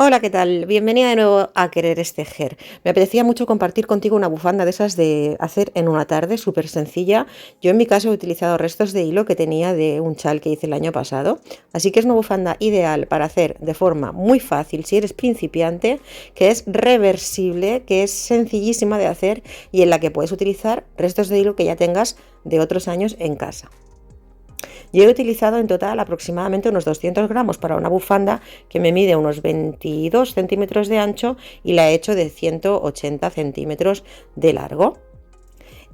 Hola, ¿qué tal? Bienvenida de nuevo a Querer Tejer. Me apetecía mucho compartir contigo una bufanda de esas de hacer en una tarde, súper sencilla. Yo en mi caso he utilizado restos de hilo que tenía de un chal que hice el año pasado, así que es una bufanda ideal para hacer de forma muy fácil si eres principiante, que es reversible, que es sencillísima de hacer y en la que puedes utilizar restos de hilo que ya tengas de otros años en casa. Yo he utilizado en total aproximadamente unos 200 gramos para una bufanda que me mide unos 22 centímetros de ancho y la he hecho de 180 centímetros de largo.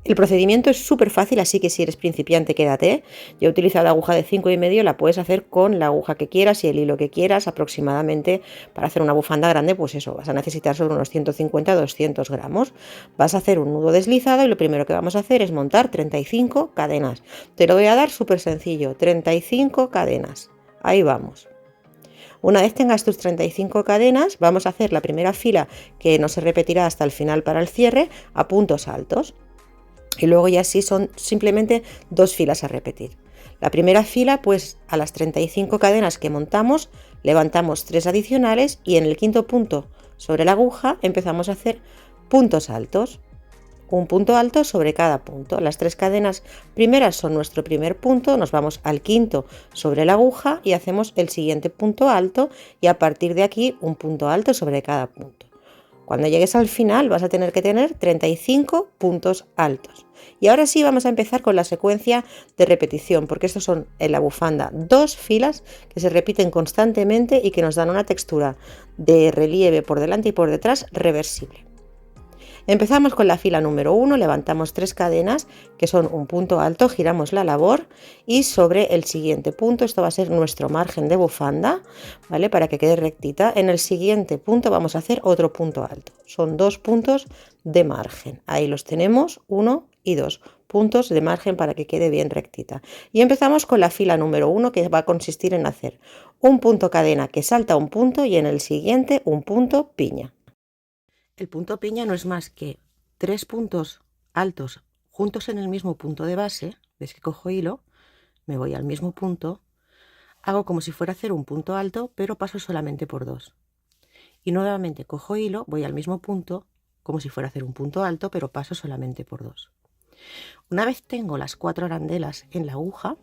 El procedimiento es súper fácil, así que si eres principiante, quédate. Yo he utilizado aguja de 5,5, la puedes hacer con la aguja que quieras y el hilo que quieras. Aproximadamente para hacer una bufanda grande, pues eso, vas a necesitar sobre unos 150-200 gramos. Vas a hacer un nudo deslizado y lo primero que vamos a hacer es montar 35 cadenas. Te lo voy a dar súper sencillo, 35 cadenas. Ahí vamos. Una vez tengas tus 35 cadenas, vamos a hacer la primera fila que no se repetirá hasta el final para el cierre a puntos altos. Y luego ya sí son simplemente dos filas a repetir. La primera fila, pues a las 35 cadenas que montamos, levantamos 3 adicionales y en el quinto punto sobre la aguja empezamos a hacer puntos altos. Un punto alto sobre cada punto. Las 3 cadenas primeras son nuestro primer punto, nos vamos al quinto sobre la aguja y hacemos el siguiente punto alto y a partir de aquí un punto alto sobre cada punto. Cuando llegues al final vas a tener que tener 35 puntos altos. Y ahora sí vamos a empezar con la secuencia de repetición, porque estos son en la bufanda dos filas que se repiten constantemente y que nos dan una textura de relieve por delante y por detrás reversible. Empezamos con la fila número 1, levantamos 3 cadenas que son un punto alto, giramos la labor y sobre el siguiente punto, esto va a ser nuestro margen de bufanda, ¿vale? Para que quede rectita. En el siguiente punto vamos a hacer otro punto alto. Son 2 puntos de margen. Ahí los tenemos, 1 y 2 puntos de margen para que quede bien rectita. Y empezamos con la fila número 1 que va a consistir en hacer un punto cadena que salta un punto y en el siguiente un punto piña. El punto piña no es más que 3 puntos altos juntos en el mismo punto de base. ¿Ves que cojo hilo? Me voy al mismo punto. Hago como si fuera a hacer un punto alto, pero paso solamente por 2. Y nuevamente cojo hilo, voy al mismo punto, como si fuera a hacer un punto alto, pero paso solamente por 2. Una vez tengo las 4 arandelas en la aguja,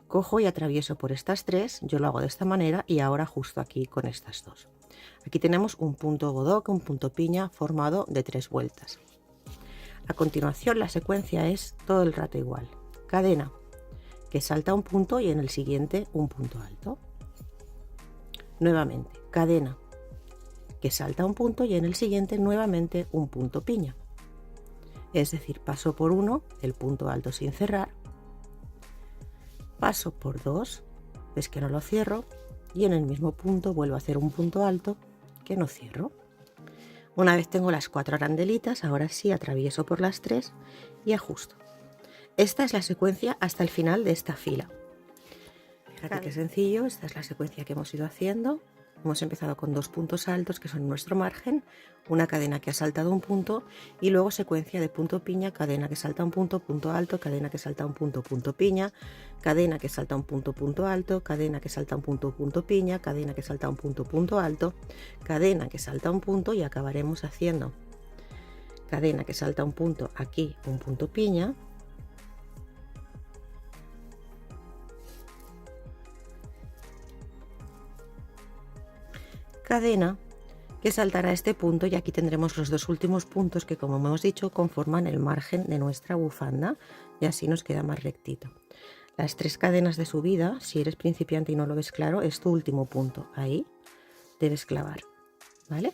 cojo y atravieso por estas 3. Yo lo hago de esta manera y ahora justo aquí con estas 2. Aquí tenemos un punto godoc, un punto piña formado de 3 vueltas. A continuación la secuencia es todo el rato igual. Cadena que salta un punto y en el siguiente un punto alto. Nuevamente, cadena que salta un punto y en el siguiente nuevamente un punto piña. Es decir, paso por 1, el punto alto sin cerrar, paso por 2, ves que no lo cierro, y en el mismo punto vuelvo a hacer un punto alto que no cierro. Una vez tengo las 4 arandelitas, ahora sí atravieso por las 3 y ajusto. Esta es la secuencia hasta el final de esta fila. Fíjate qué sencillo, esta es la secuencia que hemos ido haciendo. Hemos empezado con 2 puntos altos que son nuestro margen, una cadena que ha saltado un punto y luego secuencia de punto piña, cadena que salta un punto, punto alto, cadena que salta un punto, punto piña, cadena que salta un punto, punto alto, cadena que salta un punto, punto piña, cadena que salta un punto, punto alto, cadena que salta un punto y acabaremos haciendo cadena que salta un punto, aquí un punto piña, cadena que saltará este punto y aquí tendremos los dos últimos puntos que, como hemos dicho, conforman el margen de nuestra bufanda y así nos queda más rectito. Las 3 cadenas de subida, si eres principiante y no lo ves claro, es tu último punto. Ahí debes clavar, ¿vale?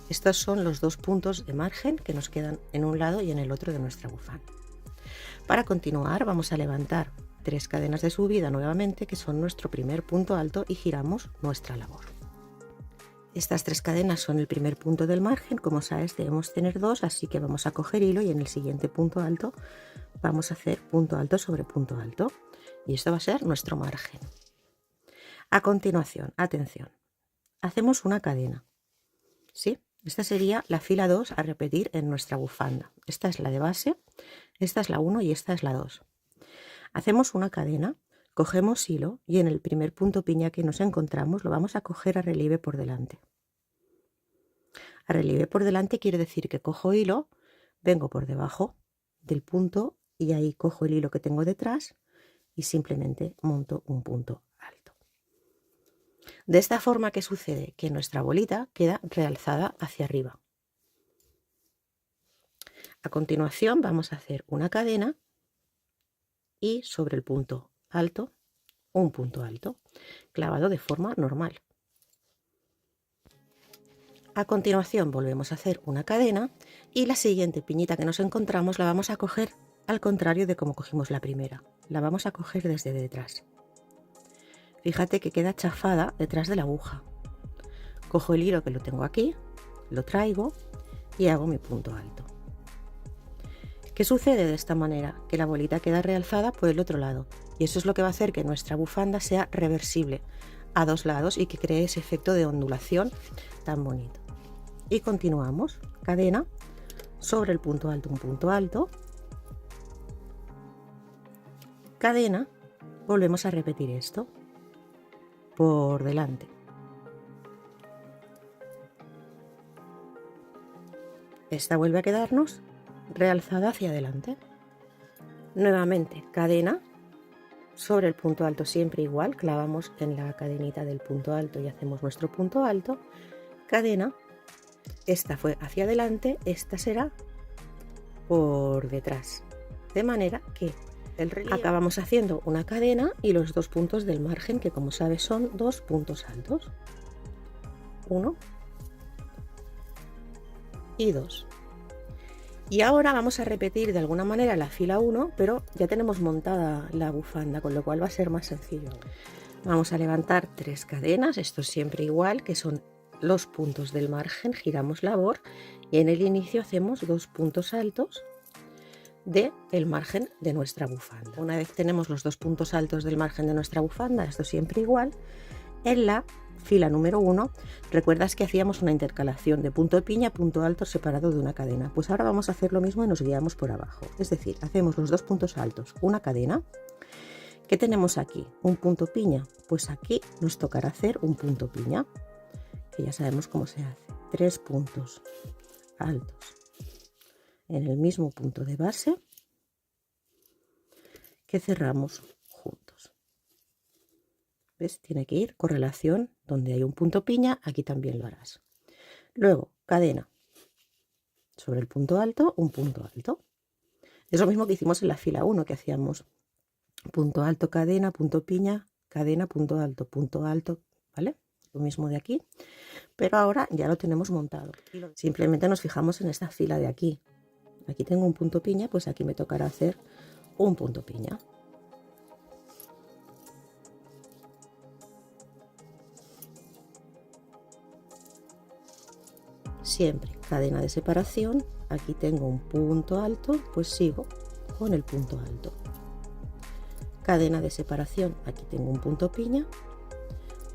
Estos son los 2 puntos de margen que nos quedan en un lado y en el otro de nuestra bufanda. Para continuar vamos a levantar 3 cadenas de subida nuevamente, que son nuestro primer punto alto, y giramos nuestra labor. Estas 3 cadenas son el primer punto del margen. Como sabes, debemos tener 2, así que vamos a coger hilo y en el siguiente punto alto vamos a hacer punto alto sobre punto alto. Y esto va a ser nuestro margen. A continuación, atención, hacemos una cadena. ¿Sí? Esta sería la fila 2 a repetir en nuestra bufanda. Esta es la de base, esta es la 1 y esta es la 2. Hacemos una cadena. Cogemos hilo y en el primer punto piña que nos encontramos lo vamos a coger a relieve por delante. A relieve por delante quiere decir que cojo hilo, vengo por debajo del punto y ahí cojo el hilo que tengo detrás y simplemente monto un punto alto. De esta forma, ¿qué sucede? Que nuestra bolita queda realzada hacia arriba. A continuación vamos a hacer una cadena y sobre el punto alto, un punto alto, clavado de forma normal. A continuación volvemos a hacer una cadena y la siguiente piñita que nos encontramos la vamos a coger al contrario de como cogimos la primera. La vamos a coger desde detrás. Fíjate que queda chafada detrás de la aguja. Cojo el hilo que lo tengo aquí, lo traigo y hago mi punto alto. ¿Qué sucede de esta manera? Que la bolita queda realzada por el otro lado y eso es lo que va a hacer que nuestra bufanda sea reversible a dos lados y que cree ese efecto de ondulación tan bonito. Y continuamos, cadena sobre el punto alto, un punto alto, cadena, volvemos a repetir esto por delante. Esta vuelve a quedarnos realzada hacia adelante. Nuevamente cadena sobre el punto alto, siempre igual, clavamos en la cadenita del punto alto y hacemos nuestro punto alto, cadena, esta fue hacia adelante, esta será por detrás, de manera que el relieve acabamos haciendo una cadena y los dos puntos del margen, que como sabes son dos puntos altos, 1 y 2. Y ahora vamos a repetir de alguna manera la fila 1, pero ya tenemos montada la bufanda, con lo cual va a ser más sencillo. Vamos a levantar 3 cadenas, esto es siempre igual, que son los puntos del margen, giramos labor y en el inicio hacemos 2 puntos altos del margen de nuestra bufanda. Una vez tenemos los 2 puntos altos del margen de nuestra bufanda, esto siempre igual, en la fila número 1, recuerdas que hacíamos una intercalación de punto de piña, punto alto separado de una cadena. Pues ahora vamos a hacer lo mismo y nos guiamos por abajo. Es decir, hacemos los 2 puntos altos, una cadena. ¿Qué tenemos aquí? Un punto piña. Pues aquí nos tocará hacer un punto piña, que ya sabemos cómo se hace. 3 puntos altos en el mismo punto de base que cerramos juntos. ¿Ves? Tiene que ir correlación, donde hay un punto piña, aquí también lo harás. Luego, cadena sobre el punto alto, un punto alto. Es lo mismo que hicimos en la fila 1, que hacíamos punto alto, cadena, punto piña, cadena, punto alto, ¿vale? Lo mismo de aquí, pero ahora ya lo tenemos montado. Simplemente nos fijamos en esta fila de aquí. Aquí tengo un punto piña, pues aquí me tocará hacer un punto piña. Siempre cadena de separación, aquí tengo un punto alto, pues sigo con el punto alto. Cadena de separación, aquí tengo un punto piña,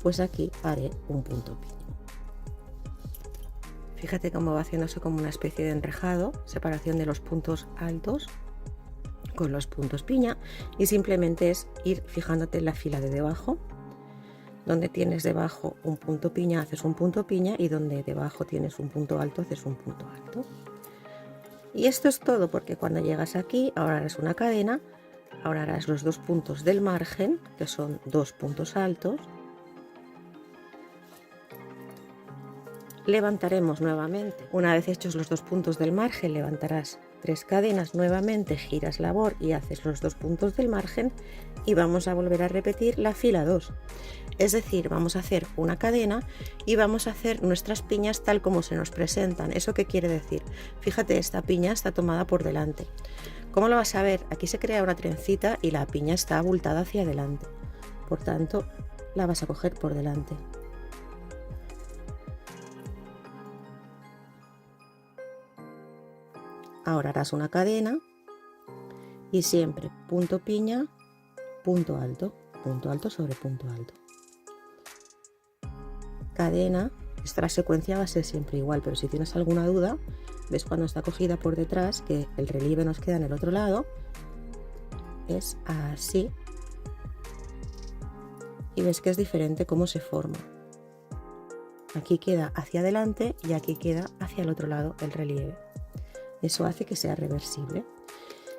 pues aquí haré un punto piña. Fíjate cómo va haciéndose como una especie de enrejado, separación de los puntos altos con los puntos piña, y simplemente es ir fijándote en la fila de debajo. Donde tienes debajo un punto piña, haces un punto piña, y donde debajo tienes un punto alto, haces un punto alto. Y esto es todo, porque cuando llegas aquí, ahora harás una cadena, ahora harás los 2 puntos del margen, que son 2 puntos altos. Levantaremos nuevamente. Una vez hechos los 2 puntos del margen, levantarás 3 cadenas nuevamente, giras labor y haces los 2 puntos del margen, y vamos a volver a repetir la fila 2. Es decir, vamos a hacer una cadena y vamos a hacer nuestras piñas tal como se nos presentan. ¿Eso qué quiere decir? Fíjate, esta piña está tomada por delante. ¿Cómo lo vas a ver? Aquí se crea una trencita y la piña está abultada hacia adelante. Por tanto, la vas a coger por delante. Ahora harás una cadena y siempre punto piña, punto alto sobre punto alto. Cadena, esta secuencia va a ser siempre igual, pero si tienes alguna duda, ves cuando está cogida por detrás que el relieve nos queda en el otro lado, es así, y ves que es diferente cómo se forma. Aquí queda hacia adelante y aquí queda hacia el otro lado el relieve. Eso hace que sea reversible.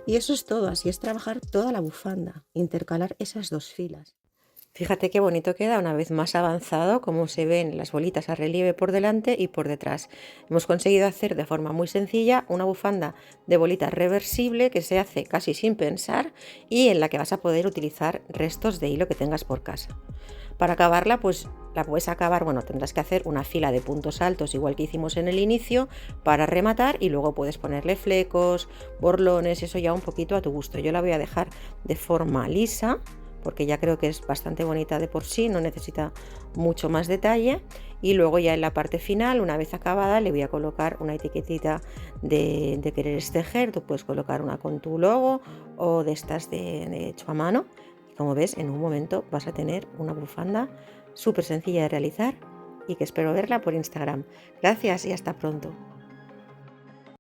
Y eso es todo, así es trabajar toda la bufanda, intercalar esas dos filas. Fíjate qué bonito queda una vez más avanzado, como se ven las bolitas a relieve por delante y por detrás. Hemos conseguido hacer de forma muy sencilla una bufanda de bolita reversible que se hace casi sin pensar y en la que vas a poder utilizar restos de hilo que tengas por casa. Para acabarla, pues la puedes acabar, bueno, tendrás que hacer una fila de puntos altos igual que hicimos en el inicio para rematar y luego puedes ponerle flecos, borlones, eso ya un poquito a tu gusto. Yo la voy a dejar de forma lisa porque ya creo que es bastante bonita de por sí, no necesita mucho más detalle. Y luego ya en la parte final, una vez acabada, le voy a colocar una etiquetita de Quereres Tejer. Tú puedes colocar una con tu logo o de estas de hecho a mano. Y como ves, en un momento vas a tener una bufanda súper sencilla de realizar y que espero verla por Instagram. Gracias y hasta pronto.